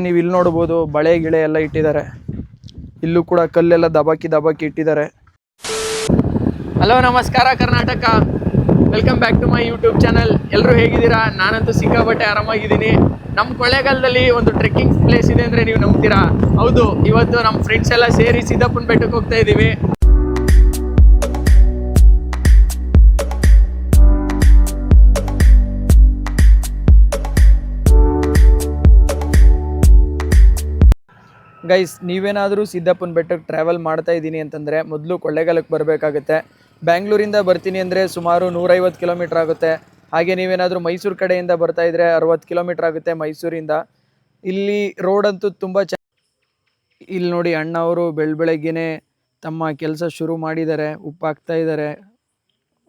ನೀವು ಇಲ್ಲಿ ನೋಡ್ಬೋದು ಬಳೆ ಗಿಳೆ ಎಲ್ಲ ಇಟ್ಟಿದ್ದಾರೆ. ಇಲ್ಲೂ ಕೂಡ ಕಲ್ಲೆಲ್ಲ ದಬಾಕಿ ಇಟ್ಟಿದ್ದಾರೆ. ಹಲೋ ನಮಸ್ಕಾರ Karnataka, welcome back to my YouTube channel. ಎಲ್ಲರೂ ಹೇಗಿದ್ದೀರಾ? ನಾನಂತೂ ಸಿಕ್ಕಾಪಟ್ಟೆ ಆರಾಮಾಗಿದ್ದೀನಿ. ನಮ್ಮ ಕೊಳ್ಳೇಗಾಲದಲ್ಲಿ ಒಂದು ಟ್ರೆಕ್ಕಿಂಗ್ ಪ್ಲೇಸ್ ಇದೆ ಅಂದರೆ ನೀವು ನಂಬ್ತೀರಾ? ಹೌದು, ಇವತ್ತು ನಮ್ಮ ಫ್ರೆಂಡ್ಸ್ ಎಲ್ಲ ಸೇರಿ ಸಿದ್ದಪ್ಪನ ಬೆಟ್ಟಕ್ಕೆ ಹೋಗ್ತಾ ಇದ್ದೀವಿ. ಗೈಸ್, ನೀವೇನಾದರೂ ಸಿದ್ದಪ್ಪನ ಬೆಟ್ಟಕ್ಕೆ ಟ್ರಾವೆಲ್ ಮಾಡ್ತಾ ಇದ್ದೀನಿ ಅಂತಂದರೆ ಮೊದಲು ಕೊಳ್ಳೇಗಾಲಕ್ಕೆ ಬರಬೇಕಾಗುತ್ತೆ. ಬ್ಯಾಂಗ್ಳೂರಿಂದ ಬರ್ತೀನಿ ಅಂದರೆ ಸುಮಾರು 150 ಕಿಲೋಮೀಟ್ರ್ ಆಗುತ್ತೆ. ಹಾಗೆ ನೀವೇನಾದರೂ ಮೈಸೂರು ಕಡೆಯಿಂದ ಬರ್ತಾ ಇದ್ದರೆ 60 ಕಿಲೋಮೀಟ್ರ್ ಆಗುತ್ತೆ ಮೈಸೂರಿಂದ. ಇಲ್ಲಿ ರೋಡ್ ಅಂತೂ ತುಂಬ ಇಲ್ಲಿ ನೋಡಿ, ಅಣ್ಣ ಅವರು ಬೆಳಗ್ಗೆನೆ ತಮ್ಮ ಕೆಲಸ ಶುರು ಮಾಡಿದ್ದಾರೆ. ಉಪ್ಪು ಹಾಕ್ತಾ ಇದ್ದಾರೆ,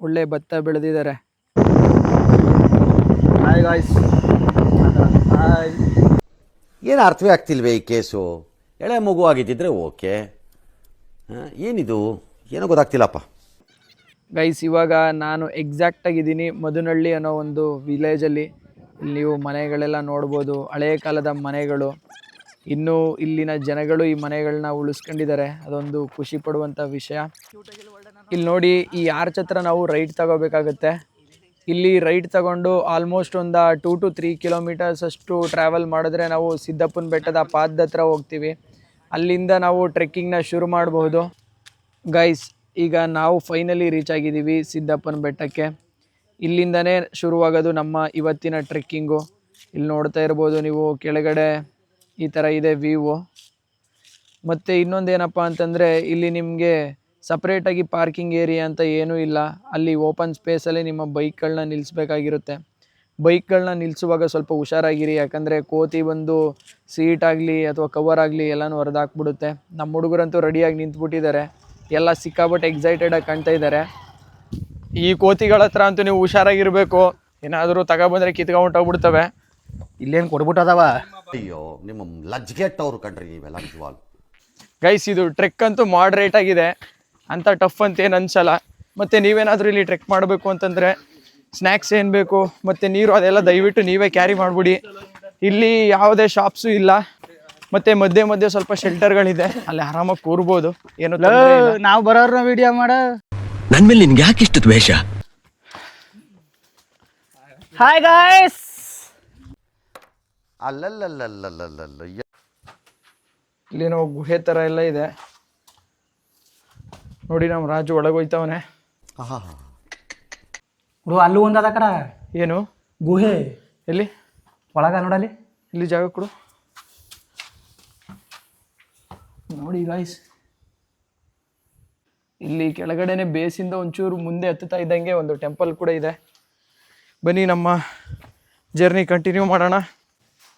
ಒಳ್ಳೆ ಭತ್ತ ಬೆಳೆದಿದ್ದಾರೆ. Hi guys. ಹಾಯ್. ಏನು ಅರ್ಥವೇ ಆಗ್ತಿಲ್ವೇ ಈ ಕೇಸು? ಎಳೆ ಮಗು ಆಗಿದ್ದಿದ್ರೆ ಓಕೆ, ಏನಿದು ಏನೋ ಗೊತ್ತಾಗ್ತಿಲ್ಲಪ್ಪ. ಗೈಸ್, ಇವಾಗ ನಾನು ಎಕ್ಸಾಕ್ಟಾಗಿದ್ದೀನಿ ಮಧುನಹಳ್ಳಿ ಅನ್ನೋ ಒಂದು ವಿಲೇಜಲ್ಲಿ. ಇಲ್ಲಿ ನೀವು ಮನೆಗಳೆಲ್ಲ ನೋಡ್ಬೋದು, ಹಳೆಯ ಕಾಲದ ಮನೆಗಳು. ಇನ್ನೂ ಇಲ್ಲಿನ ಜನಗಳು ಈ ಮನೆಗಳನ್ನ ಉಳಿಸ್ಕೊಂಡಿದ್ದಾರೆ, ಅದೊಂದು ಖುಷಿ ಪಡುವಂಥ ವಿಷಯ. ಇಲ್ಲಿ ನೋಡಿ, ಈ ಆರ್ಚ್ ಹತ್ರ ನಾವು ರೈಟ್ ತಗೋಬೇಕಾಗತ್ತೆ. ಇಲ್ಲಿ ರೈಟ್ ತಗೊಂಡು ಆಲ್ಮೋಸ್ಟ್ ಒಂದು 2 to 3 ಕಿಲೋಮೀಟರ್ಸ್ ಅಷ್ಟು ಟ್ರಾವೆಲ್ ಮಾಡಿದ್ರೆ ನಾವು ಸಿದ್ದಪ್ಪನ ಬೆಟ್ಟದ ಪಾದದ ಹತ್ರ ಹೋಗ್ತೀವಿ. ಅಲ್ಲಿಂದ ನಾವು ಟ್ರೆಕ್ಕಿಂಗ್ನ ಶುರು ಮಾಡಬಹುದು. ಗೈಸ್, ಈಗ ನಾವು ಫೈನಲಿ ರೀಚ್ ಆಗಿದ್ದೀವಿ ಸಿದ್ದಪ್ಪನ ಬೆಟ್ಟಕ್ಕೆ. ಇಲ್ಲಿಂದನೇ ಶುರುವಾಗೋದು ನಮ್ಮ ಇವತ್ತಿನ ಟ್ರೆಕ್ಕಿಂಗು. ಇಲ್ಲಿ ನೋಡ್ತಾ ಇರ್ಬೋದು ನೀವು, ಕೆಳಗಡೆ ಈ ಥರ ಇದೆ ವ್ಯೂವು. ಮತ್ತು ಇನ್ನೊಂದೇನಪ್ಪ ಅಂತಂದರೆ, ಇಲ್ಲಿ ನಿಮಗೆ ಸಪ್ರೇಟಾಗಿ ಪಾರ್ಕಿಂಗ್ ಏರಿಯಾ ಅಂತ ಏನೂ ಇಲ್ಲ. ಅಲ್ಲಿ ಓಪನ್ ಸ್ಪೇಸಲ್ಲಿ ನಿಮ್ಮ ಬೈಕ್ಗಳನ್ನ ನಿಲ್ಲಿಸ್ಬೇಕಾಗಿರುತ್ತೆ. ಬೈಕ್ಗಳನ್ನ ನಿಲ್ಲಿಸುವಾಗ ಸ್ವಲ್ಪ ಹುಷಾರಾಗಿರಿ, ಯಾಕಂದರೆ ಕೋತಿ ಬಂದು ಸೀಟ್ ಆಗಲಿ ಅಥವಾ ಕವರ್ ಆಗಲಿ ಎಲ್ಲನೂ ಹೊರದಾಕ್ಬಿಡುತ್ತೆ. ನಮ್ಮ ಹುಡುಗರಂತೂ ರೆಡಿಯಾಗಿ ನಿಂತ್ಬಿಟ್ಟಿದ್ದಾರೆ, ಎಲ್ಲ ಸಿಕ್ಕಾಪಟ್ಟೆ ಎಕ್ಸೈಟೆಡಾಗಿ ಕಾಣ್ತಾ ಇದ್ದಾರೆ. ಈ ಕೋತಿಗಳ ಹತ್ರ ಅಂತೂ ನೀವು ಹುಷಾರಾಗಿರಬೇಕು, ಏನಾದರೂ ತಗೊಬಂದರೆ ಕಿತ್ಕೊಂಡೋಗ್ಬಿಡ್ತವೆ. ಇಲ್ಲೇನು ಕೊಡ್ಬಿಟ್ಟದವ. ಅಯ್ಯೋ, ನಿಮ್ಮ ಲಜ್ಗೆಟ್ಟವ್ರು ಕಣ್ರಿ ನೀವೆಲ್ಲ ನಿಜವಾಲ್. ಗೈಸ್, ಇದು ಟ್ರೆಕ್ ಅಂತೂ ಮಾಡ್ರೇಟ್ ಆಗಿದೆ, ಅಂಥ ಟಫ್ ಅಂತ ಏನು ಅನ್ಸಲ್ಲ. ಮತ್ತು ನೀವೇನಾದರೂ ಇಲ್ಲಿ ಟ್ರೆಕ್ ಮಾಡಬೇಕು ಅಂತಂದರೆ ಸ್ನ್ಯಾಕ್ಸ್ ಏನು ಬೇಕು ಮತ್ತು ನೀರು ಅದೆಲ್ಲ ದಯವಿಟ್ಟು ನೀವೇ ಕ್ಯಾರಿ ಮಾಡಿಬಿಡಿ. ಇಲ್ಲಿ ಯಾವುದೇ ಶಾಪ್ಸು ಇಲ್ಲ, ಮತ್ತು ಮಧ್ಯೆ ಸ್ವಲ್ಪ ಶೆಲ್ಟರ್ಗಳಿದೆ, ಅಲ್ಲಿ ಆರಾಮಾಗಿ ಕೂರ್ಬೋದು. ಏನು ನಾವು ಬರೋರ್ನ ವಿಡಿಯೋ ಮಾಡ. ನನ್ನ ಮೇಲೆ ನಿನ್ಗೆ ಯಾಕೆ ಇಷ್ಟು ದ್ವೇಷ? Hi guys. ಅಲ್ಲಲ್ಲಲ್ಲಲ್ಲಲ್ಲಲ್ಲ, ಇಲ್ಲೇನೋ ಗುಹೆ ಥರ ಎಲ್ಲ ಇದೆ ನೋಡಿ. ನಮ್ಮ ರಾಜು ಒಳಗೋಯ್ತವನೆ. ಅಲ್ಲೂ ಒಂದದ ಕಡ. ಏನು ಗುಹೆ? ಎಲ್ಲಿ? ಒಳಗ ನೋಡಲಿ. ಇಲ್ಲಿ ಜಾಗ ಕೊಡು ನೋಡಿ ಗಾಯ್ಸ್. ಇಲ್ಲಿ ಕೆಳಗಡೆನೆ ಬೇಸಿಂದ ಒಂಚೂರು ಮುಂದೆ ಹತ್ತುತ್ತಾ ಇದ್ದಂಗೆ ಒಂದು ಟೆಂಪಲ್ ಕೂಡ ಇದೆ. ಬನ್ನಿ ನಮ್ಮ ಜರ್ನಿ ಕಂಟಿನ್ಯೂ ಮಾಡೋಣ.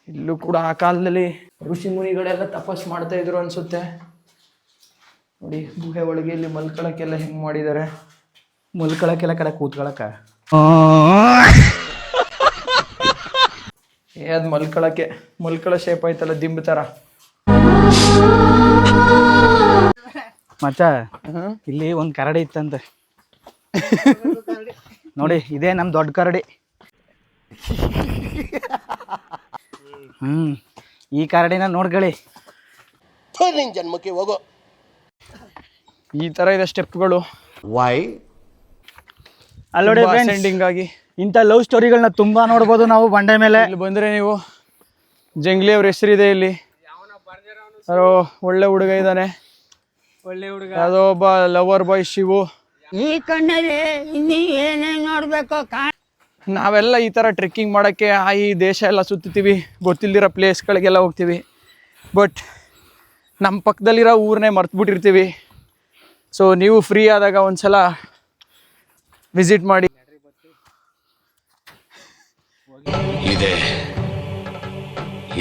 ಇಲ್ಲೂ ಕೂಡ ಆ ಕಾಲದಲ್ಲಿ ಋಷಿ ಮುನಿಗಳೆಲ್ಲ ತಪಸ್ ಮಾಡ್ತಾ ಇದ್ರು ಅನ್ಸುತ್ತೆ ನೋಡಿ. ಗುಹೆ ಒಳಗೆ ಇಲ್ಲಿ ಮಲ್ಕೊಳಕ್ಕೆಲ್ಲ ಹೆಂಗೆ ಮಾಡಿದ್ದಾರೆ. ಮಲ್ಕೊಳಕ್ಕೆಲ್ಲ ಕಡೆ ಕೂತ್ಕೊಳಕ ಅದು ಮಲ್ಕೊಳ ಶೇಪ್ ಆಯ್ತಲ್ಲ, ದಿಂಬು ಥರ. ಮಚ್ಚ, ಇಲ್ಲಿ ಒಂದು ಕರಡಿ ಇತ್ತಂತೆ ನೋಡಿ. ಇದೇ ನಮ್ಮ ದೊಡ್ಡ ಕರಡಿ. ಈ ಕರಡಿನ ನೋಡ್ಕೊಳ್ಳಿ. ಜನ್ಮಕ್ಕೆ ಹೋಗೋ. ಈ ಥರ ಇದೆ ಸ್ಟೆಪ್ಗಳು. ವೈ ಅಲ್ಲೋಡಿ ಸೆಂಡಿಂಗ್ ಆಗಿ ಇಂಥ ಲವ್ ಸ್ಟೋರಿಗಳನ್ನ ತುಂಬಾ ನೋಡ್ಬೋದು ನಾವು ಬಂಡೆ ಮೇಲೆ. ಇಲ್ಲಿ ಬಂದರೆ ನೀವು ಜಂಗ್ಲಿ ಅವ್ರ ಹೆಸರಿದೆ ಇಲ್ಲಿ. ಯಾರೋ ಒಳ್ಳೆ ಹುಡುಗ ಇದ್ದಾನೆ, ಒಳ್ಳೆ ಹುಡುಗ. ಯಾವುದೋ ಒಬ್ಬ ಲವರ್ ಬಾಯ್ ಶಿವು. ಈ ಕಣ್ಣಲ್ಲಿ ಇನ್ನೀ ಏನೇನು ನೋಡ್ಬೇಕು. ನಾವೆಲ್ಲ ಈ ಥರ ಟ್ರೆಕ್ಕಿಂಗ್ ಮಾಡೋಕ್ಕೆ ಈ ದೇಶ ಎಲ್ಲ ಸುತ್ತೀವಿ, ಗೊತ್ತಿಲ್ದಿರೋ ಪ್ಲೇಸ್ಗಳಿಗೆಲ್ಲ ಹೋಗ್ತೀವಿ. ಬಟ್ ನಮ್ಮ ಪಕ್ಕದಲ್ಲಿರೋ ಊರನ್ನೇ ಮರ್ತ್ಬಿಟ್ಟಿರ್ತೀವಿ. ಸೊ ನೀವು ಫ್ರೀ ಆದಾಗ ಒಂದ್ಸಲ ವಿಸಿಟ್ ಮಾಡಿ. ಇದೆ,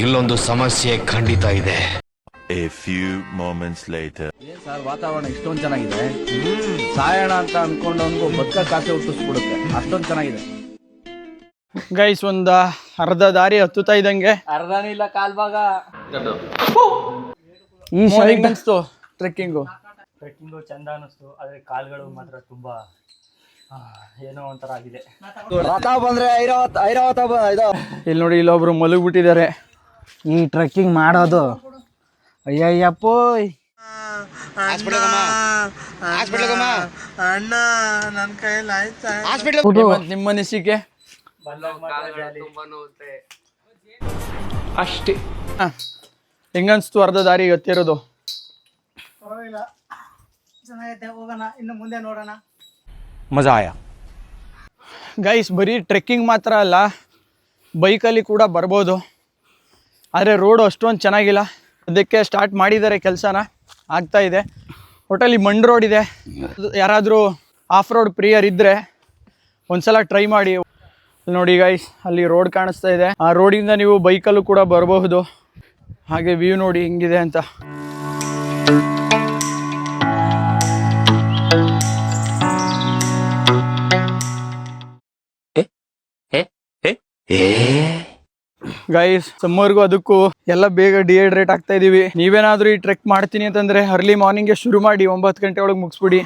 ಇಲ್ಲೊಂದು ಸಮಸ್ಯೆ ಖಂಡಿತ ಇದೆ. A few moments later. Sir, ವಾತಾವರಣ ಇಷ್ಟೊಂದು ಚೆನ್ನಾಗಿದೆ, ಸಾಯೋಣ ಅಂತ ಅನ್ಕೊಂಡವನ್ಗೂ ಬದುಕಕ್ಕೆ ಆಸೆ ಹುಟ್ಟಿಸ್ಬಿಡುತ್ತೆ, ಅಷ್ಟೊಂದು ಚೆನ್ನಾಗಿದೆ. ಗೈಸ್, ಒಂದು ಅರ್ಧ ದಾರಿ ಹತ್ತುತ್ತಾ ಇದ್ದಂಗೆ, ಅರ್ಧನೂ ಇಲ್ಲ ಕಾಲ್ ಭಾಗ, ಈ ಶೈಲಿಂಗ್ ಅನಿಸ್ತು ಟ್ರೆಕ್ಕಿಂಗು ಚಂದ ಅನಿಸ್ತು. ಆದರೆ ಕಾಲುಗಳು ಮಾತ್ರ ತುಂಬಾ ಏನೋ ಒಂಥರ ಆಗಿದೆ. ಇಲ್ಲಿ ನೋಡಿ, ಇಲ್ಲೊಬ್ರು ಮಲಗ್ಬಿಟ್ಟಿದ್ದಾರೆ. ಈ ಟ್ರೆಕ್ಕಿಂಗ್ ಮಾಡೋದು ಅಯ್ಯಯ್ಯಪ್ಪೋ. ನಿಮ್ಮ ಅನಿಸಿಕೆ ಅಷ್ಟೇ. ಹೆಂಗನ್ಸ್ತು ಅರ್ಧ ದಾರಿ ಗೊತ್ತಿರೋದು? ಮಜಾ ಆಯಾ. ಗೈಸ್ ಬರೀ ಟ್ರೆಕ್ಕಿಂಗ್ ಮಾತ್ರ ಅಲ್ಲ, ಬೈಕಲ್ಲಿ ಕೂಡ ಬರ್ಬೋದು. ಆದರೆ ರೋಡು ಅಷ್ಟೊಂದು ಚೆನ್ನಾಗಿಲ್ಲ. ಅದಕ್ಕೆ ಸ್ಟಾರ್ಟ್ ಮಾಡಿದ್ದಾರೆ ಕೆಲಸನ, ಆಗ್ತಾ ಇದೆ. ಒಟ್ಟಲ್ಲಿ ಮಣ್ಣು ರೋಡ್ ಇದೆ. ಯಾರಾದರೂ ಆಫ್ ರೋಡ್ ಪ್ರಿಯರ್ ಇದ್ದರೆ ಒಂದ್ಸಲ ಟ್ರೈ ಮಾಡಿ. ನೋಡಿ ಗೈಸ್, ಅಲ್ಲಿ ರೋಡ್ ಕಾಣಿಸ್ತಾ ಇದೆ. ಆ ರೋಡಿಂದ ನೀವು ಬೈಕಲ್ಲೂ ಕೂಡ ಬರಬಹುದು. ಹಾಗೆ ವ್ಯೂ ನೋಡಿ ಹೆಂಗಿದೆ ಅಂತ. ಗೈಸ್ ಸಮ್ಮರ್ಗೂ ಅದಕ್ಕೂ ಎಲ್ಲ ಬೇಗ ಡಿಹೈಡ್ರೇಟ್ ಆಗ್ತಾ ಇದೀವಿ. ನೀವೇನಾದ್ರೂ ಈ ಟ್ರೆಕ್ ಮಾಡ್ತೀನಿ ಅಂತಂದ್ರೆ ಅರ್ಲಿ ಮಾರ್ನಿಂಗ್ಗೆ ಶುರು ಮಾಡಿ 9 ಗಂಟೆ ಒಳಗೆ ಮುಗಿಸ್ಬಿಡಿ.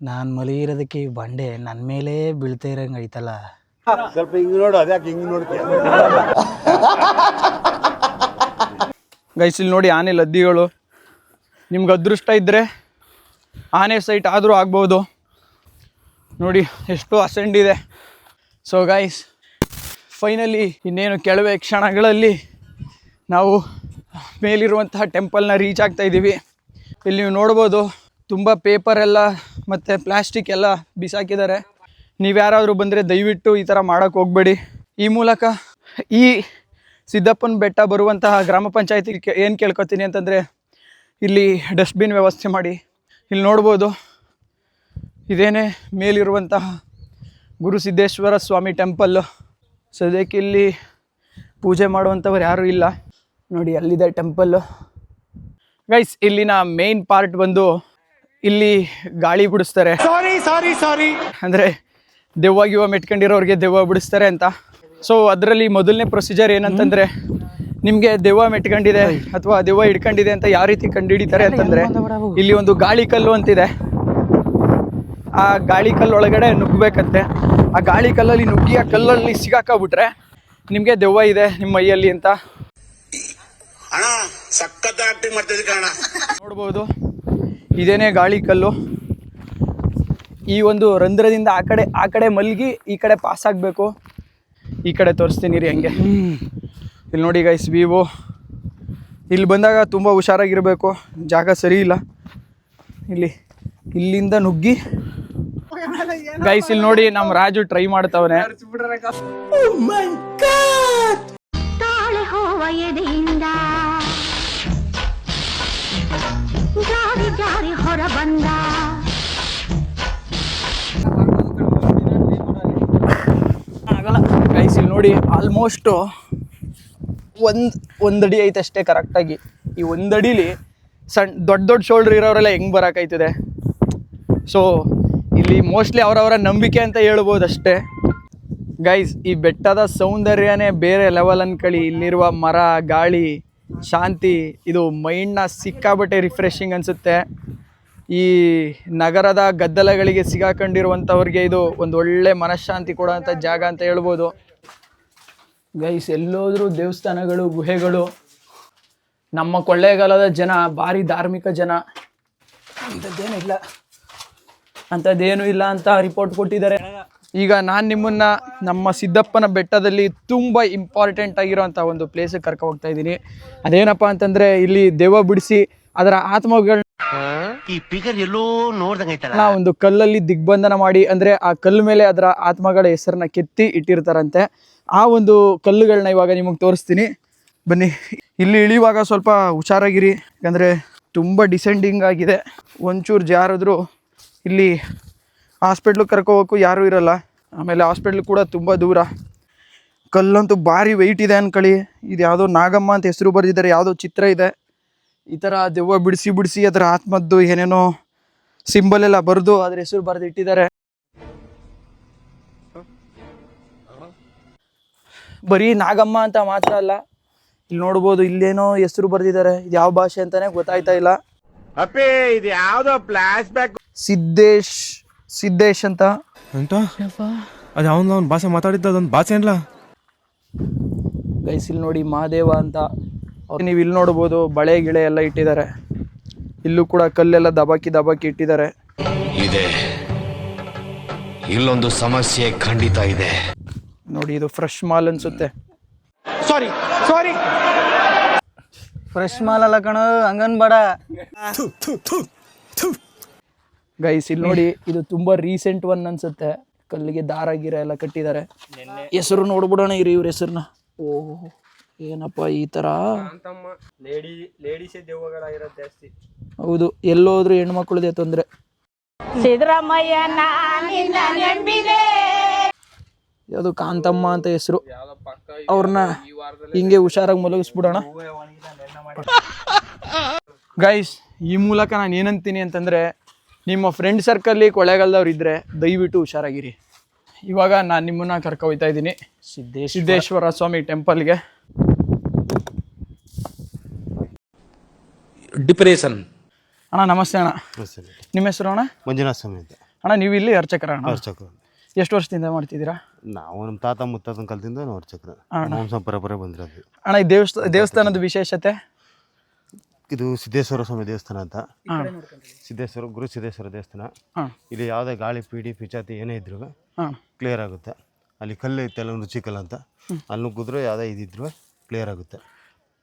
ನಾನು ಮಲಗಿರೋದಕ್ಕೆ ಈ ಬಂಡೆ ನನ್ನ ಮೇಲೆ ಬೀಳ್ತಾ ಇರಂಗೆ ಐತಲ್ಲ. ಸ್ವಲ್ಪ ಹಿಂಗ್ ನೋಡು, ಅದ್ಯಾಕೆ ಹಿಂಗ್ ನೋಡ್ತೀಯ? ಗೈಸ್ ಇಲ್ಲಿ ನೋಡಿ ಆನೆ ಲದ್ದಿಗಳು. ನಿಮ್ಗೆ ಅದೃಷ್ಟ ಇದ್ದರೆ ಆನೆ ಸೈಟ್ ಆದರೂ ಆಗ್ಬೋದು. ನೋಡಿ ಎಷ್ಟು ಅಸೆಂಡ್ ಇದೆ. ಸೊ ಗೈಸ್ ಫೈನಲಿ ಇನ್ನೇನು ಕೆಲವೇ ಕ್ಷಣಗಳಲ್ಲಿ ನಾವು ಮೇಲಿರುವಂತಹ ಟೆಂಪಲ್ನ ರೀಚ್ ಆಗ್ತಾ ಇದ್ದೀವಿ. ಇಲ್ಲಿ ನೀವು ನೋಡ್ಬೋದು ತುಂಬ ಪೇಪರ್ ಎಲ್ಲ ಮತ್ತು ಪ್ಲಾಸ್ಟಿಕ್ ಎಲ್ಲ ಬಿಸಾಕಿದ್ದಾರೆ. ನೀವು ಯಾರಾದರೂ ಬಂದರೆ ದಯವಿಟ್ಟು ಈ ಥರ ಮಾಡೋಕ್ಕೆ ಹೋಗಬೇಡಿ. ಈ ಮೂಲಕ ಈ ಸಿದ್ದಪ್ಪನ ಬೆಟ್ಟ ಬರುವಂತಹ ಗ್ರಾಮ ಪಂಚಾಯತಿ ಏನು ಕೇಳ್ಕೊತೀನಿ ಅಂತಂದರೆ ಇಲ್ಲಿ ಡಸ್ಟ್ಬಿನ್ ವ್ಯವಸ್ಥೆ ಮಾಡಿ. ಇಲ್ಲಿ ನೋಡ್ಬೋದು ಇದೇನೇ ಮೇಲಿರುವಂತಹ ಗುರುಸಿದ್ದೇಶ್ವರ ಸ್ವಾಮಿ ಟೆಂಪಲ್ಲು. ಸದ್ಯಕ್ಕೆ ಇಲ್ಲಿ ಪೂಜೆ ಮಾಡುವಂಥವ್ರು ಯಾರೂ ಇಲ್ಲ. ನೋಡಿ ಅಲ್ಲಿದೆ ಟೆಂಪಲ್ಲು. ಗೈಸ್ ಇಲ್ಲಿನ ಮೇನ್ ಪಾರ್ಟ್ ಬಂದು ಇಲ್ಲಿ ಗಾಳಿ ಬಿಡಿಸ್ತಾರೆ. ಸಾರಿ ಅಂದರೆ ದೆವ್ವ ಗಿವ್ವ ಮೆಟ್ಕೊಂಡಿರೋರಿಗೆ ದೆವ್ವ ಬಿಡಿಸ್ತಾರೆ ಅಂತ. ಸೊ ಅದರಲ್ಲಿ ಮೊದಲನೇ ಪ್ರೊಸೀಜರ್ ಏನಂತಂದರೆ, ನಿಮಗೆ ದೆವ್ವ ಮೆಟ್ಕೊಂಡಿದೆ ಅಥವಾ ದೆವ್ವ ಹಿಡ್ಕೊಂಡಿದೆ ಅಂತ ಯಾವ ರೀತಿ ಕಂಡುಹಿಡಿತಾರೆ ಅಂತಂದರೆ, ಇಲ್ಲಿ ಒಂದು ಗಾಳಿ ಕಲ್ಲು ಅಂತಿದೆ. ಆ ಗಾಳಿ ಕಲ್ಲು ಒಳಗಡೆ ನುಗ್ಗಬೇಕಂತೆ. ಆ ಗಾಳಿ ಕಲ್ಲಲ್ಲಿ ನುಗ್ಗಿ ಆ ಕಲ್ಲಲ್ಲಿ ಸಿಗಾಕಬಿಟ್ರೆ ನಿಮಗೆ ದೆವ್ವ ಇದೆ ನಿಮ್ಮ ಮೈಯಲ್ಲಿ ಅಂತ ನೋಡ್ಬೋದು. ಇದೇನೇ ಗಾಳಿ ಕಲ್ಲು. ಈ ಒಂದು ರಂಧ್ರದಿಂದ ಆ ಕಡೆ ಮಲಗಿ ಈ ಕಡೆ ಪಾಸ್ ಆಗಬೇಕು. ಈ ಕಡೆ ತೋರಿಸ್ತೀನಿ ರೀ ಹಂಗೆ. ಇಲ್ಲಿ ನೋಡಿ ಗೈಸ್ ವಿವೋ. ಇಲ್ಲಿ ಬಂದಾಗ ತುಂಬ ಹುಷಾರಾಗಿರಬೇಕು, ಜಾಗ ಸರಿ ಇಲ್ಲ. ಇಲ್ಲಿಂದ ನುಗ್ಗಿ ಗೈಸ್ ಇಲ್ಲಿ ನೋಡಿ ನಮ್ಮ ರಾಜು ಟ್ರೈ ಮಾಡ್ತಾವನೆ. ತಾಳೆ ಹೋವ ಎದೆಯಿಂದ ಜಾರಿ ಜಾರಿ ಹೊರ ಬಂದ. ಗೈಸ್ ಇಲ್ಲಿ ನೋಡಿ ಆಲ್ಮೋಸ್ಟ್ ಒಂದಡಿ ಐತೆ ಅಷ್ಟೇ ಕರೆಕ್ಟಾಗಿ. ಈ ಒಂದಡಿಲಿ ದೊಡ್ಡ ಶೋಲ್ಡ್ರ್ ಇರೋರೆಲ್ಲ ಹೆಂಗೆ ಬರೋಕ್ಕಾಯ್ತದೆ. ಸೊ ಇಲ್ಲಿ ಮೋಸ್ಟ್ಲಿ ಅವರವರ ನಂಬಿಕೆ ಅಂತ ಹೇಳ್ಬೋದು ಅಷ್ಟೇ. ಗೈಸ್ ಈ ಬೆಟ್ಟದ ಸೌಂದರ್ಯನೇ ಬೇರೆ ಲೆವೆಲ್ ಅನ್ಕೊಳ್ಳಿ. ಇಲ್ಲಿರುವ ಮರ, ಗಾಳಿ, ಶಾಂತಿ, ಇದು ಮೈಂಡ್ನ ಸಿಕ್ಕಾಬಟ್ಟೆ ರಿಫ್ರೆಶಿಂಗ್ ಅನಿಸುತ್ತೆ. ಈ ನಗರದ ಗದ್ದಲಗಳಿಗೆ ಸಿಗಾಕೊಂಡಿರುವಂಥವ್ರಿಗೆ ಇದು ಒಂದು ಒಳ್ಳೆ ಮನಃಶಾಂತಿ ಕೊಡುವಂಥ ಜಾಗ ಅಂತ ಹೇಳ್ಬೋದು. ಗೈಸ್ ಎಲ್ಲೋದ್ರೂ ದೇವಸ್ಥಾನಗಳು, ಗುಹೆಗಳು. ನಮ್ಮ ಕೊಳ್ಳೇಗಾಲದ ಜನ ಭಾರಿ ಧಾರ್ಮಿಕ ಜನ. ಅಂಥದ್ದೇನೂ ಇಲ್ಲ ಅಂತ ರಿಪೋರ್ಟ್ ಕೊಟ್ಟಿದ್ದಾರೆ. ಈಗ ನಾನು ನಿಮ್ಮನ್ನು ನಮ್ಮ ಸಿದ್ದಪ್ಪನ ಬೆಟ್ಟದಲ್ಲಿ ತುಂಬ ಇಂಪಾರ್ಟೆಂಟ್ ಆಗಿರೋಂಥ ಒಂದು ಪ್ಲೇಸಿಗೆ ಕರ್ಕೊ ಹೋಗ್ತಾ ಇದ್ದೀನಿ. ಅದೇನಪ್ಪ ಅಂತಂದರೆ ಇಲ್ಲಿ ದೆವ್ವ ಬಿಡಿಸಿ ಅದರ ಆತ್ಮಗಳನ್ನ ಒಂದು ಕಲ್ಲಲ್ಲಿ ದಿಗ್ಬಂಧನ ಮಾಡಿ, ಅಂದರೆ ಆ ಕಲ್ಲು ಮೇಲೆ ಅದರ ಆತ್ಮಗಳ ಹೆಸರನ್ನ ಕೆತ್ತಿ ಇಟ್ಟಿರ್ತಾರಂತೆ. ಆ ಒಂದು ಕಲ್ಲುಗಳನ್ನ ಇವಾಗ ನಿಮಗೆ ತೋರಿಸ್ತೀನಿ ಬನ್ನಿ. ಇಲ್ಲಿ ಇಳಿಯುವಾಗ ಸ್ವಲ್ಪ ಹುಷಾರಾಗಿರಿ, ಯಾಕಂದರೆ ತುಂಬ ಡಿಸೆಂಡಿಂಗ್ ಆಗಿದೆ. ಒಂಚೂರು ಜಾರಿದ್ರು ಇಲ್ಲಿ ಹಾಸ್ಪಿಟ್ಲಿಗೆ ಕರ್ಕೋಬೇಕು, ಯಾರೂ ಇರಲ್ಲ. ಆಮೇಲೆ ಹಾಸ್ಪಿಟ್ಲ್ ಕೂಡ ತುಂಬ ದೂರ. ಕಲ್ಲಂತೂ ಭಾರಿ ವೆಯ್ಟ್ ಇದೆ ಅನ್ಕೊಳ್ಳಿ. ಇದು ಯಾವುದೋ ನಾಗಮ್ಮ ಅಂತ ಹೆಸರು ಬರೆದಿದ್ದಾರೆ, ಯಾವುದೋ ಚಿತ್ರ ಇದೆ. ಈ ಥರ ದೆವ್ವ ಬಿಡಿಸಿ ಅದರ ಆತ್ಮದ್ದು ಏನೇನೋ ಸಿಂಬಲ್ ಎಲ್ಲ ಬರೆದು ಅದ್ರ ಹೆಸರು ಬರೆದು ಇಟ್ಟಿದ್ದಾರೆ. ಬರೀ ನಾಗಮ್ಮ ಅಂತ ಮಾತ್ರ ಅಲ್ಲ, ಇಲ್ಲಿ ನೋಡ್ಬೋದು ಇಲ್ಲೇನೋ ಹೆಸರು ಬರೆದಿದ್ದಾರೆ. ಇದು ಯಾವ ಭಾಷೆ ಅಂತಾನೆ ಗೊತ್ತಾಯ್ತಾ ಇಲ್ಲ. ಇದು ಯಾವ್ದೋ ಫ್ಲಾಶ್ ಬ್ಯಾಕ್. ಸಿದ್ದೇಶ್ ಅಂತ ಅದು ಅವನ ಭಾಷೆ ಮಾತಾಡಿದ್ದ ಅದೊಂದು ಭಾಷೆ ಅಲ್ಲ ಗೈಸ್. ಇಲ್ಲಿ ನೋಡಿ ಮಹಾದೇವ ಅಂತ ನೀವು ಇಲ್ಲಿ ನೋಡ್ಬೋದು ಬಳೆ ಗಿಳೆ ಎಲ್ಲ ಇಟ್ಟಿದ್ದಾರೆ. ಇಲ್ಲೂ ಕೂಡ ಕಲ್ಲೆಲ್ಲ ದಬಾಕಿ ಇಟ್ಟಿದ್ದಾರೆ. ಇದೆ, ಇಲ್ಲೊಂದು ಸಮಸ್ಯೆ ಖಂಡಿತ ಇದೆ. ನೋಡಿ ಇದು ಫ್ರೆಶ್ ಮಾಲ್ ಅನ್ಸುತ್ತೆ. ಫ್ರೆಶ್ ಮಾಲ್ ಅಲ್ಲ ಕಣ, ಹಂಗನ್ಬೇಡ. ಗೈಸ್ ಇಲ್ಲಿ ನೋಡಿ, ಇದು ತುಂಬಾ ರೀಸೆಂಟ್ ಒನ್ ಅನ್ಸುತ್ತೆ. ಕಲ್ಲಿಗೆ ದಾರ ಗಿರ ಎಲ್ಲ ಕಟ್ಟಿದ್ದಾರೆ. ಹೆಸರು ನೋಡ್ಬಿಡೋಣ ಇವ್ರ ಹೆಸರನ್ನ. ಓಹ್ ಏನಪ್ಪ ಈ ತರ. ಹೌದು, ಎಲ್ಲೋದ್ರು ಹೆಣ್ಮಕ್ಳದೇ ತೊಂದ್ರೆ. ಸಿದ್ದರಾಮಯ್ಯ ಯಾವುದು ಕಾಂತಮ್ಮ ಅಂತ ಹೆಸರು. ಅವ್ರನ್ನ ಹಿಂಗೆ ಹುಷಾರಾಗಿ ಮಲಗಿಸ್ಬಿಡೋಣ. ಗೈಸ್ ಈ ಮೂಲಕ ನಾನು ಏನಂತೀನಿ ಅಂತಂದ್ರೆ, ನಿಮ್ಮ ಫ್ರೆಂಡ್ ಸರ್ಕಲ್ಲಿ ಕೊಳೆಗಾಲದವ್ರು ಇದ್ರೆ ದಯವಿಟ್ಟು ಹುಷಾರಾಗಿರಿ. ಇವಾಗ ನಾನು ನಿಮ್ಮನ್ನ ಕರ್ಕೊ ಹೋಗ್ತಾ ಇದ್ದೀನಿ ಸಿದ್ದೇಶ್ವರ ಸ್ವಾಮಿ ಟೆಂಪಲ್ಗೆ. ಡಿಪ್ರೆಷನ್. ಅಣ್ಣ ನಮಸ್ತೆ ಅಣ್ಣ. ನಿಮ್ಮ ಹೆಸರು ಅಣ್ಣ? ಮಂಜುನಾಥ ಸ್ವಾಮಿ ಅಂತ. ಅಣ್ಣ ನೀವು ಇಲ್ಲಿ ಅರ್ಚಕರ ಅಣ್ಣ? ಅರ್ಚಕರು. ಎಷ್ಟು ವರ್ಷದಿಂದ ಮಾಡ್ತಿದ್ದೀರಾ? ನಾವು ನಮ್ಮ ತಾತ ಮುತ್ತಾತನ ಕಾಲದಿಂದ ನಾವು ಅರ್ಚಕರು, ವಂಶ ಪರಂಪರೆ ಬಂದಿರೋದು. ಅಣ್ಣ ಈ ದೇವಸ್ಥಾನದ ವಿಶೇಷತೆ? ಇದು ಸಿದ್ದೇಶ್ವರ ಸ್ವಾಮಿ ದೇವಸ್ಥಾನ ಅಂತ. ಸಿದ್ದೇಶ್ವರ ಗುರು ಸಿದ್ದೇಶ್ವರ ದೇವಸ್ಥಾನ. ಇಲ್ಲಿ ಯಾವುದೇ ಗಾಳಿ ಪೀಡಿ ಪಿಚಾತಿ ಏನೇ ಇದ್ರು ಕ್ಲಿಯರ್ ಆಗುತ್ತೆ. ಅಲ್ಲಿ ಕಲ್ಲು ಇತ್ತೆಲ್ಲ ರುಚಿ ಕಲ್ಲು ಅಂತ, ಅಲ್ಲಿ ನುಗ್ಗಿದ್ರು ಯಾವುದೇ ಇದಿದ್ರು ಕ್ಲಿಯರ್ ಆಗುತ್ತೆ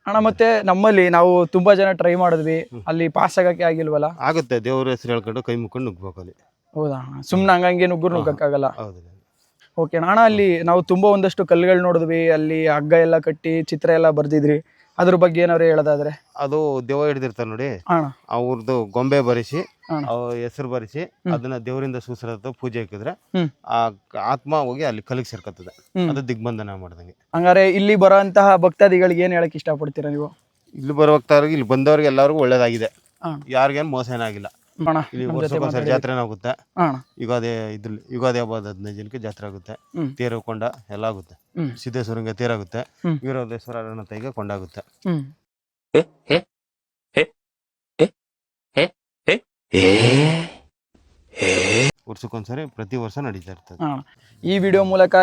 ಅಣ್ಣ. ಮತ್ತೆ ನಮ್ಮಲ್ಲಿ ನಾವು ತುಂಬಾ ಜನ ಟ್ರೈ ಮಾಡಿದ್ವಿ, ಅಲ್ಲಿ ಪಾಸ್ ಆಗಕ್ಕೆ ಆಗಿಲ್ವಲ್ಲ? ಆಗುತ್ತೆ, ದೇವ್ರ ಹೆಸರು ಹೇಳ್ಕೊಂಡು ಕೈ ಮುಕ್ಕೊಂಡು ನುಗ್ಬೇಕು ಅಲ್ಲಿ. ಹೌದಾ? ಸುಮ್ಮನೆ ಹಂಗಂಗೆ ನುಗ್ಗಕ್ಕಾಗಲ್ಲ? ಹೌದು. ಓಕೆ ಅಣ್ಣ. ಅಲ್ಲಿ ನಾವು ತುಂಬಾ ಒಂದಷ್ಟು ಕಲ್ಲುಗಳು ನೋಡಿದ್ವಿ, ಅಲ್ಲಿ ಹಗ್ಗ ಎಲ್ಲ ಕಟ್ಟಿ ಚಿತ್ರ ಎಲ್ಲ ಬರ್ದಿದ್ರಿ, ಅದ್ರ ಬಗ್ಗೆ ಏನಾದ್ರು ಹೇಳೋದಾದ್ರೆ? ಅದು ದೆವ್ವ ಹಿಡಿದಿರ್ತಾರೆ ನೋಡಿ, ಅವ್ರದ್ದು ಗೊಂಬೆ ಬರಿಸಿ ಹೆಸರು ಬರಿಸಿ ಅದನ್ನ ದೇವರಿಂದ ಸೂಸರ ಪೂಜೆ ಹಾಕಿದ್ರೆ ಆ ಆತ್ಮ ಹೋಗಿ ಅಲ್ಲಿ ಕಲಿಗೆ ಸೇರ್ಕತ್ತದೆ. ಅದು ದಿಗ್ಬಂಧನ ಮಾಡ್ದಂಗೆ. ಹಂಗಾರೆ ಇಲ್ಲಿ ಬರೋಂತಹ ಭಕ್ತಾದಿಗಳಿಗೆ ಏನ್ ಹೇಳಕ್ ಇಷ್ಟಪಡ್ತೀರಾ ನೀವು? ಇಲ್ಲಿ ಬರೋ ಭಕ್ತರಿಗೆ, ಇಲ್ಲಿ ಬಂದವ್ರಿಗೆ ಎಲ್ಲರಿಗೂ ಒಳ್ಳೇದಾಗಿದೆ, ಯಾರಿಗೇನು ಮೋಸ ಏನಾಗಿಲ್ಲ. ಇಲ್ಲಿ ವರ್ಷಕ್ಕೊಂದ್ಸರಿ ಜಾತ್ರೆ ಆಗುತ್ತೆ. ಯುಗಾದಿ ಹಬ್ಬದ 15 ಜನಕ್ಕೆ ಜಾತ್ರೆ ಆಗುತ್ತೆ. ತೇರು ಕೊಂಡ ಎಲ್ಲ ಆಗುತ್ತೆ. ಸಿದ್ದೇಶ್ವರಂಗೆ ತೇರಾಗುತ್ತೆ, ವೀರಭದ್ರೇಶ್ವರ ಅರಣ್ಯತೆಗೆ ಕೊಂಡಾಗುತ್ತೆ. ವರ್ಷಕ್ಕೊಂದ್ಸರಿ ಪ್ರತಿ ವರ್ಷ ನಡೀತಾ ಇರ್ತದೆ. ಈ ವಿಡಿಯೋ ಮೂಲಕ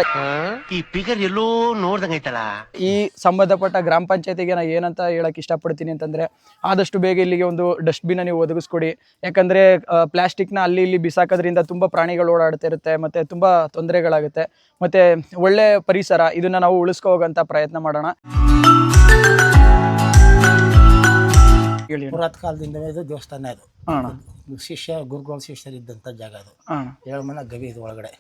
ಈ ಫಿಗರ್ ಎಲ್ಲೋ ನೋಡ್ದಂಗೈತಲ್ಲ, ಈ ಸಂಬಂಧಪಟ್ಟ ಗ್ರಾಮ ಪಂಚಾಯತಿಗೆ ನಾ ಏನಂತ ಹೇಳಕ್ ಇಷ್ಟಪಡ್ತೀನಿ ಅಂತಂದ್ರೆ, ಆದಷ್ಟು ಬೇಗ ಇಲ್ಲಿಗೆ ಒಂದು ಡಸ್ಟ್ಬಿನ್ ನೀವು ಒದಗಿಸ್ಕೊಡಿ. ಯಾಕಂದ್ರೆ ಪ್ಲಾಸ್ಟಿಕ್ನ ಅಲ್ಲಿ ಇಲ್ಲಿ ಬಿಸಾಕೋದ್ರಿಂದ ತುಂಬಾ ಪ್ರಾಣಿಗಳು ಓಡಾಡ್ತಾ ಇರುತ್ತೆ, ಮತ್ತೆ ತುಂಬಾ ತೊಂದರೆಗಳಾಗುತ್ತೆ. ಮತ್ತೆ ಒಳ್ಳೆ ಪರಿಸರ, ಇದನ್ನ ನಾವು ಉಳಿಸ್ಕೊ ಹೋಗೋಂಥ ಪ್ರಯತ್ನ ಮಾಡೋಣ. ಪುರಾತ ಕಾಲದಿಂದ ಇದು ದೇವಸ್ಥಾನ. ಇದು ಶಿಷ್ಯ ಗುರುಗಳ ಶಿಷ್ಯರಿದ್ದಂಥ ಜಾಗ. ಅದು 7 ಮನೆ ಗವಿ ಇದು ಒಳಗಡೆ.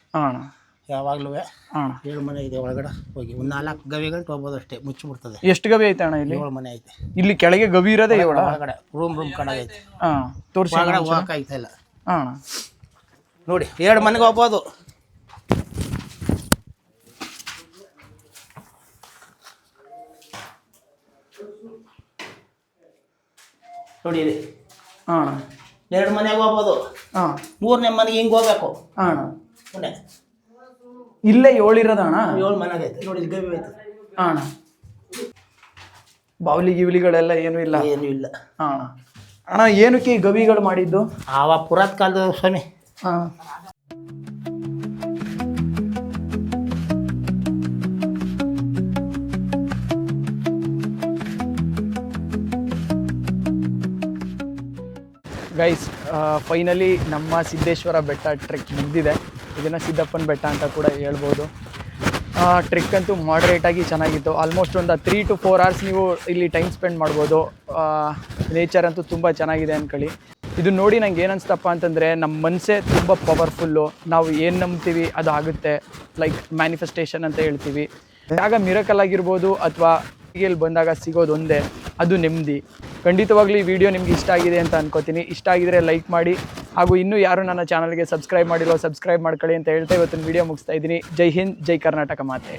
ಯಾವಾಗ್ಲೂ 7 ಮನೆ ಇದೆ ಒಳಗಡೆ. ಹೋಗಿ ಒಂದು 4 ಗವಿಗಂಟು ಹೋಗ್ಬೋದು ಅಷ್ಟೇ, ಮುಚ್ಚಿಬಿಡ್ತದೆ. ಎಷ್ಟು ಗವಿ ಐತೆ ಅಣ್ಣ ಇಲ್ಲಿ? 7 ಮನೆ ಐತೆ. ಇಲ್ಲಿ ಕೆಳಗೆ ಗವಿ ಇರೋದೇ ಒಳಗಡೆ ರೂಮ್ ಕಾಣಾಗೈತೆ. ತೋರಿಸಿ ಹೋಗಕ್ಕೆ ಆಯ್ತಾ ಇಲ್ಲ ನೋಡಿ. 7 ಮನೆಗೆ ಹೋಗ್ಬೋದು. ನೋಡಿ ಇಲ್ಲಿ 2 ಮನೆಗೆ ಹೋಗ್ಬೋದು. 3ನೇ ಮನೆಗೆ ಹಿಂಗೆ ಹೋಗ್ಬೇಕು. ಇಲ್ಲೇ 7 ಇರೋದಣ್ಣ? 7 ಮನೆಗೆ ಐತೆ ನೋಡಿ, ಗವಿ ಐತೆ ಅಣ್ಣ. ಬಾವ್ಲಿ ಗಿವ್ಲಿಗಳೆಲ್ಲ ಏನೂ ಇಲ್ಲ? ಏನೂ ಇಲ್ಲ ಅಣ್ಣ. ಏನಕ್ಕೆ ಈ ಗವಿಗಳು ಮಾಡಿದ್ದು? ಆವಾಗ ಪುರಾತ ಕಾಲದ ಸ್ವಾಮಿ. ಗೈಸ್ ಫೈನಲಿ ನಮ್ಮ ಸಿದ್ದೇಶ್ವರ ಬೆಟ್ಟ ಟ್ರೆಕ್ ಮುಗಿದಿದೆ. ಇದನ್ನು ಸಿದ್ದಪ್ಪನ ಬೆಟ್ಟ ಅಂತ ಕೂಡ ಹೇಳ್ಬೋದು. ಟ್ರೆಕ್ ಅಂತೂ ಮಾಡ್ರೇಟಾಗಿ ಚೆನ್ನಾಗಿತ್ತು. ಆಲ್ಮೋಸ್ಟ್ ಒಂದು 3 to 4 hours ನೀವು ಇಲ್ಲಿ ಟೈಮ್ ಸ್ಪೆಂಡ್ ಮಾಡ್ಬೋದು. ನೇಚರ್ ಅಂತೂ ತುಂಬ ಚೆನ್ನಾಗಿದೆ ಅಂದ್ಕೊಳ್ಳಿ. ಇದು ನೋಡಿ ನಂಗೆ ಏನು ಅನಿಸ್ತಪ್ಪ ಅಂತಂದರೆ, ನಮ್ಮ ಮನಸ್ಸೇ ತುಂಬ ಪವರ್ಫುಲ್ಲು. ನಾವು ಏನು ನಂಬ್ತೀವಿ ಅದು ಆಗುತ್ತೆ. ಲೈಕ್ ಮ್ಯಾನಿಫೆಸ್ಟೇಷನ್ ಅಂತ ಹೇಳ್ತೀವಿ. ಆಗ ಮಿರಕಲ್ ಆಗಿರ್ಬೋದು ಅಥವಾ ಇಲ್ಲಿ ಬಂದಾಗ ಸಿಗೋದು ಒಂದೇ, ಅದು ನೆಮ್ಮದಿ. ಖಂಡಿತವಾಗ್ಲೂ ಈ ವಿಡಿಯೋ ನಿಮ್ಗೆ ಇಷ್ಟ ಆಗಿದೆ ಅಂತ ಅನ್ಕೋತೀನಿ. ಇಷ್ಟ ಆಗಿದ್ರೆ ಲೈಕ್ ಮಾಡಿ, ಹಾಗೂ ಇನ್ನೂ ಯಾರು ನನ್ನ ಚಾನಲ್ಗೆ ಸಬ್ಸ್ಕ್ರೈಬ್ ಮಾಡಿರೋ ಸಬ್ಸ್ಕ್ರೈಬ್ ಮಾಡ್ಕೊಳ್ಳಿ ಅಂತ ಹೇಳ್ತಾ ಇವತ್ತಿನ ವಿಡಿಯೋ ಮುಗಿಸ್ತಾ ಇದ್ದೀನಿ. ಜೈ ಹಿಂದ್, ಜೈ ಕರ್ನಾಟಕ ಮಾತೆ.